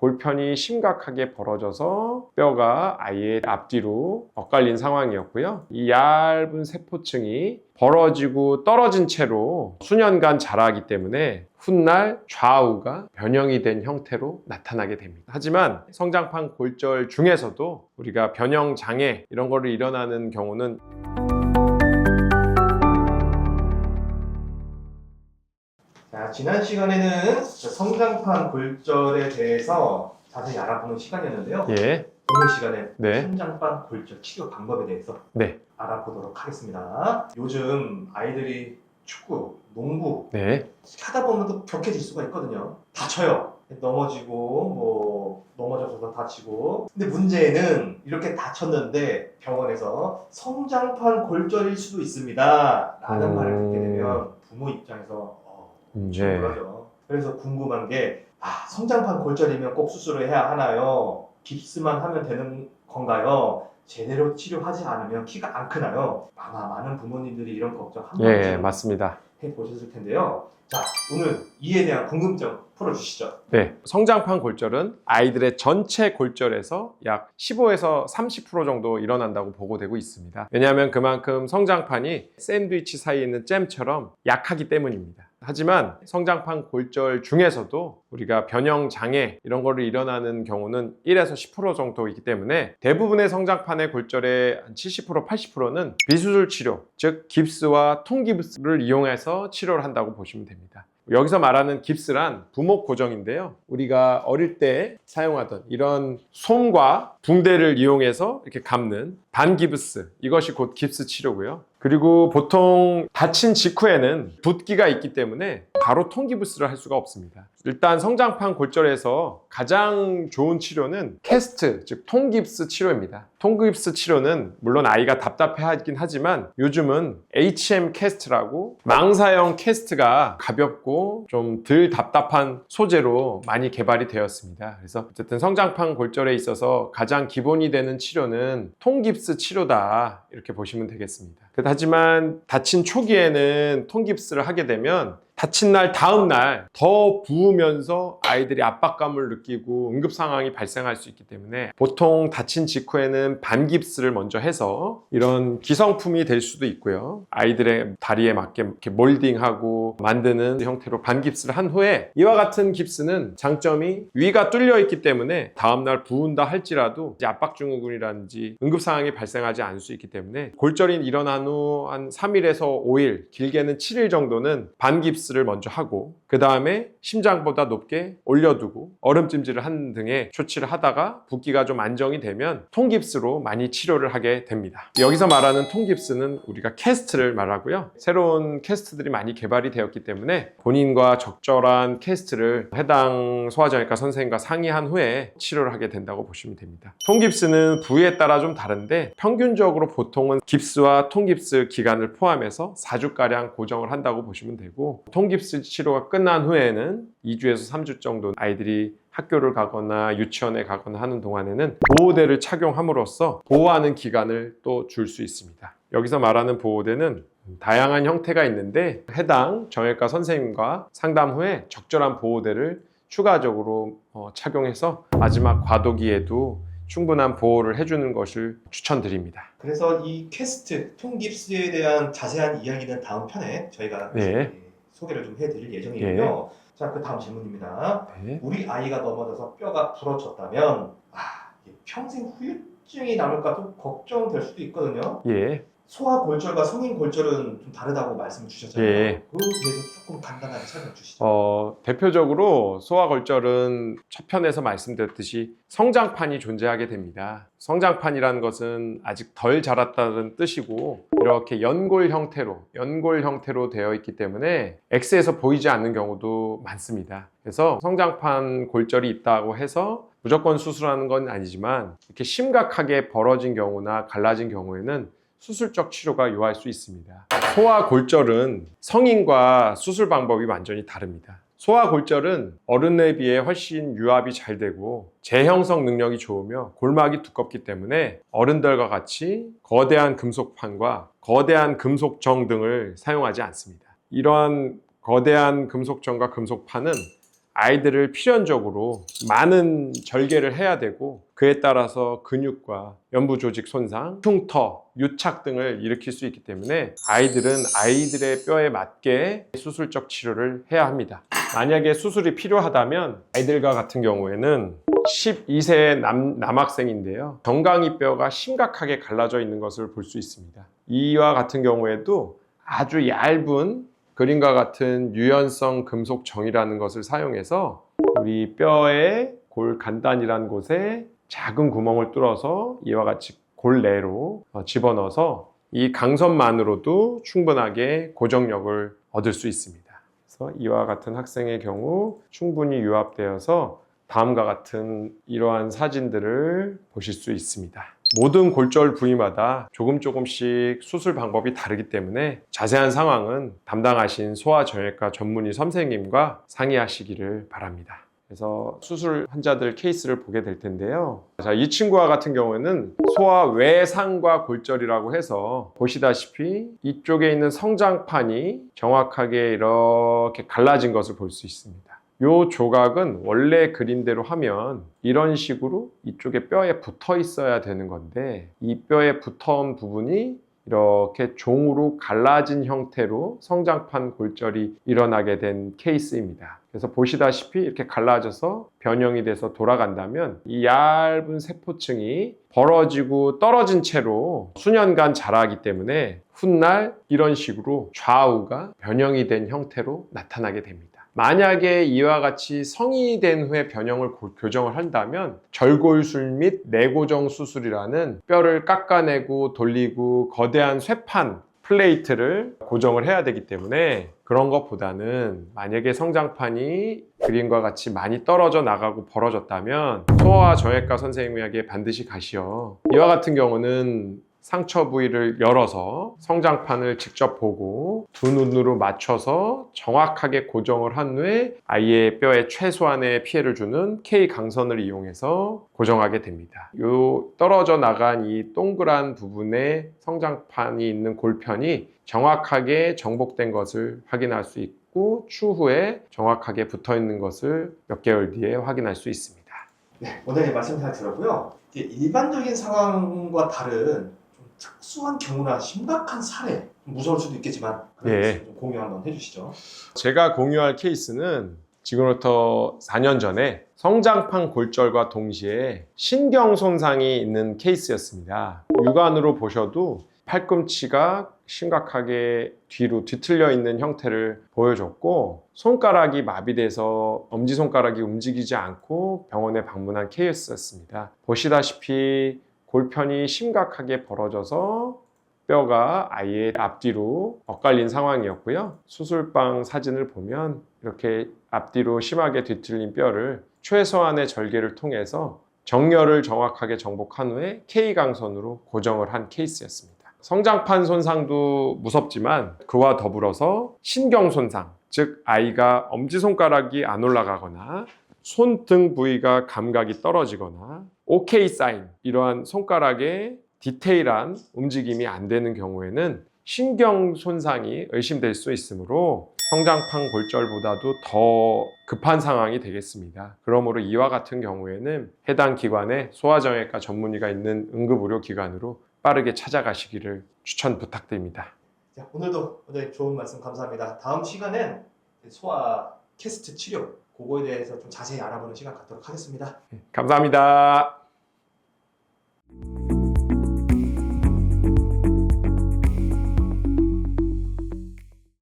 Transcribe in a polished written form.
골편이 심각하게 벌어져서 뼈가 아예 앞뒤로 엇갈린 상황이었고요. 이 얇은 세포층이 벌어지고 떨어진 채로 수년간 자라기 때문에 훗날 좌우가 변형이 된 형태로 나타나게 됩니다. 하지만 성장판 골절 중에서도 우리가 변형 장애 이런 거를 일어나는 경우는 자, 지난 시간에는 성장판 골절에 대해서 자세히 알아보는 시간이었는데요. 예, 오늘 시간에 네. 성장판 골절 치료 방법에 대해서 네, 알아보도록 하겠습니다. 요즘 아이들이 축구, 농구 네, 하다 보면 또 격해질 수가 있거든요. 다쳐요. 넘어지고 넘어져서 다치고. 근데 문제는 이렇게 다쳤는데 병원에서 성장판 골절일 수도 있습니다 라는 말을 듣게 되면 부모 입장에서 네. 충분하죠. 그래서 궁금한 게 성장판 골절이면 꼭 수술을 해야 하나요? 깁스만 하면 되는 건가요? 제대로 치료하지 않으면 키가 안 크나요? 아마 많은 부모님들이 이런 걱정 한 예, 번쯤 맞습니다. 해보셨을 텐데요. 자, 오늘 이에 대한 궁금증 풀어주시죠. 네, 성장판 골절은 아이들의 전체 골절에서 약 15에서 30% 정도 일어난다고 보고되고 있습니다. 왜냐하면 그만큼 성장판이 샌드위치 사이에 있는 잼처럼 약하기 때문입니다. 하지만 성장판 골절 중에서도 우리가 변형 장애 이런 거를 일어나는 경우는 1에서 10% 정도이기 때문에 대부분의 성장판의 골절의 한 70%, 80%는 비수술 치료, 즉 깁스와 통깁스를 이용해서 치료를 한다고 보시면 됩니다. 여기서 말하는 깁스란 부목 고정인데요. 우리가 어릴 때 사용하던 이런 솜과 붕대를 이용해서 이렇게 감는 반깁스, 이것이 곧 깁스 치료고요. 그리고 보통 다친 직후에는 붓기가 있기 때문에 바로 통깁스를 할 수가 없습니다. 일단 성장판 골절에서 가장 좋은 치료는 캐스트, 즉 통깁스 치료입니다. 통깁스 치료는 물론 아이가 답답해하긴 하지만 요즘은 HM 캐스트라고 망사형 캐스트가 가볍고 좀 덜 답답한 소재로 많이 개발이 되었습니다. 그래서 어쨌든 성장판 골절에 있어서 가장 기본이 되는 치료는 통깁스 치료다 이렇게 보시면 되겠습니다. 하지만 다친 초기에는 통깁스를 하게 되면 다친 날 다음 날 더 부으면서 아이들이 압박감을 느끼고 응급 상황이 발생할 수 있기 때문에 보통 다친 직후에는 반깁스를 먼저 해서 이런 기성품이 될 수도 있고요. 아이들의 다리에 맞게 이렇게 몰딩하고 만드는 형태로 반깁스를 한 후에 이와 같은 깁스는 장점이 위가 뚫려 있기 때문에 다음 날 부은다 할지라도 이제 압박증후군이라든지 응급 상황이 발생하지 않을 수 있기 때문에 골절이 일어난 후 한 3일에서 5일 길게는 7일 정도는 반깁스를 먼저 하고 그 다음에 심장보다 높게 올려두고 얼음찜질을 하는 등의 조치를 하다가 붓기가 좀 안정이 되면 통깁스로 많이 치료를 하게 됩니다. 여기서 말하는 통깁스는 우리가 캐스트를 말하고요. 새로운 캐스트들이 많이 개발이 되었기 때문에 본인과 적절한 캐스트를 해당 소아정외과 선생님과 상의한 후에 치료를 하게 된다고 보시면 됩니다. 통깁스는 부위에 따라 좀 다른데 평균적으로 보통은 깁스와 통깁스 기간을 포함해서 4주가량 고정을 한다고 보시면 되고 통깁스 치료가 끝난 후에는 2주에서 3주 정도 아이들이 학교를 가거나 유치원에 가거나 하는 동안에는 보호대를 착용함으로써 보호하는 기간을 또 줄 수 있습니다. 여기서 말하는 보호대는 다양한 형태가 있는데 해당 정형외과 선생님과 상담 후에 적절한 보호대를 추가적으로 착용해서 마지막 과도기에도 충분한 보호를 해주는 것을 추천드립니다. 그래서 이 캐스트, 통깁스에 대한 자세한 이야기는 다음 편에 저희가 소개를 좀 해드릴 예정이고요. 자, 그 다음 질문입니다. 우리 아이가 넘어져서 뼈가 부러졌다면 평생 후유증이 남을까 좀 걱정될 수도 있거든요. 소아골절과 성인골절은 좀 다르다고 말씀 주셨잖아요. 그거에 대해서 조금 간단하게 설명 주시죠. 대표적으로 소아골절은 첫 편에서 말씀드렸듯이 성장판이 존재하게 됩니다. 성장판이라는 것은 아직 덜 자랐다는 뜻이고 이렇게 연골 형태로 되어 있기 때문에 X에서 보이지 않는 경우도 많습니다. 그래서 성장판 골절이 있다고 해서 무조건 수술하는 건 아니지만 이렇게 심각하게 벌어진 경우나 갈라진 경우에는 수술적 치료가 요할 수 있습니다. 소아골절은 성인과 수술 방법이 완전히 다릅니다. 소아골절은 어른에 비해 훨씬 유압이 잘 되고 재형성 능력이 좋으며 골막이 두껍기 때문에 어른들과 같이 거대한 금속판과 거대한 금속정 등을 사용하지 않습니다. 이러한 거대한 금속정과 금속판은 아이들을 필연적으로 많은 절개를 해야 되고 그에 따라서 근육과 연부 조직 손상, 흉터, 유착 등을 일으킬 수 있기 때문에 아이들은 아이들의 뼈에 맞게 수술적 치료를 해야 합니다. 만약에 수술이 필요하다면 아이들과 같은 경우에는 12세 남학생인데요. 정강이 뼈가 심각하게 갈라져 있는 것을 볼 수 있습니다. 이와 같은 경우에도 아주 얇은 그림과 같은 유연성 금속 정이라는 것을 사용해서 우리 뼈의 골 간단이라는 곳에 작은 구멍을 뚫어서 이와 같이 골 내로 집어넣어서 이 강선만으로도 충분하게 고정력을 얻을 수 있습니다. 그래서 이와 같은 학생의 경우 충분히 유압되어서 다음과 같은 이러한 사진들을 보실 수 있습니다. 모든 골절 부위마다 조금씩 수술 방법이 다르기 때문에 자세한 상황은 담당하신 소아정형외과 전문의 선생님과 상의하시기를 바랍니다. 그래서 수술 환자들 케이스를 보게 될 텐데요. 자, 이 친구와 같은 경우에는 소아 외상과 골절이라고 해서 보시다시피 이쪽에 있는 성장판이 정확하게 이렇게 갈라진 것을 볼 수 있습니다. 이 조각은 원래 그림대로 하면 이런 식으로 이쪽에 뼈에 붙어 있어야 되는 건데 이 뼈에 붙어온 부분이 이렇게 종으로 갈라진 형태로 성장판 골절이 일어나게 된 케이스입니다. 그래서 보시다시피 이렇게 갈라져서 변형이 돼서 돌아간다면 이 얇은 세포층이 벌어지고 떨어진 채로 수년간 자라기 때문에 훗날 이런 식으로 좌우가 변형이 된 형태로 나타나게 됩니다. 만약에 이와 같이 성인이 된 후에 변형을 교정을 한다면 절골술 및 내고정 수술이라는 뼈를 깎아내고 돌리고 거대한 쇠판 플레이트를 고정을 해야 되기 때문에 그런 것보다는 만약에 성장판이 그림과 같이 많이 떨어져 나가고 벌어졌다면 소아정형외과 선생님에게 반드시 가시어 이와 같은 경우는 상처 부위를 열어서 성장판을 직접 보고 두 눈으로 맞춰서 정확하게 고정을 한 후에 아이의 뼈에 최소한의 피해를 주는 K 강선을 이용해서 고정하게 됩니다. 이 떨어져 나간 이 동그란 부분에 성장판이 있는 골편이 정확하게 정복된 것을 확인할 수 있고 추후에 정확하게 붙어 있는 것을 몇 개월 뒤에 확인할 수 있습니다. 네, 원장님 말씀 잘 들었고요. 일반적인 상황과 다른 특수한 경우나 심각한 사례, 무서울 수도 있겠지만 좀 공유 한번 해주시죠. 제가 공유할 케이스는 지금부터 4년 전에 성장판 골절과 동시에 신경 손상이 있는 케이스였습니다. 육안으로 보셔도 팔꿈치가 심각하게 뒤로 뒤틀려 있는 형태를 보여줬고 손가락이 마비돼서 엄지손가락이 움직이지 않고 병원에 방문한 케이스였습니다. 보시다시피 골편이 심각하게 벌어져서 뼈가 아예 앞뒤로 엇갈린 상황이었고요. 수술방 사진을 보면 이렇게 앞뒤로 심하게 뒤틀린 뼈를 최소한의 절개를 통해서 정렬을 정확하게 정복한 후에 K강선으로 고정을 한 케이스였습니다. 성장판 손상도 무섭지만 그와 더불어서 신경 손상, 즉 아이가 엄지손가락이 안 올라가거나 손등 부위가 감각이 떨어지거나 OK 사인, 이러한 손가락의 디테일한 움직임이 안 되는 경우에는 신경 손상이 의심될 수 있으므로 성장판 골절보다도 더 급한 상황이 되겠습니다. 그러므로 이와 같은 경우에는 해당 기관에 소아정형외과 전문의가 있는 응급의료기관으로 빠르게 찾아가시기를 추천 부탁드립니다. 자, 오늘도 좋은 말씀 감사합니다. 다음 시간엔 소아 캐스트 치료 그거에 대해서 좀 자세히 알아보는 시간 갖도록 하겠습니다. 감사합니다.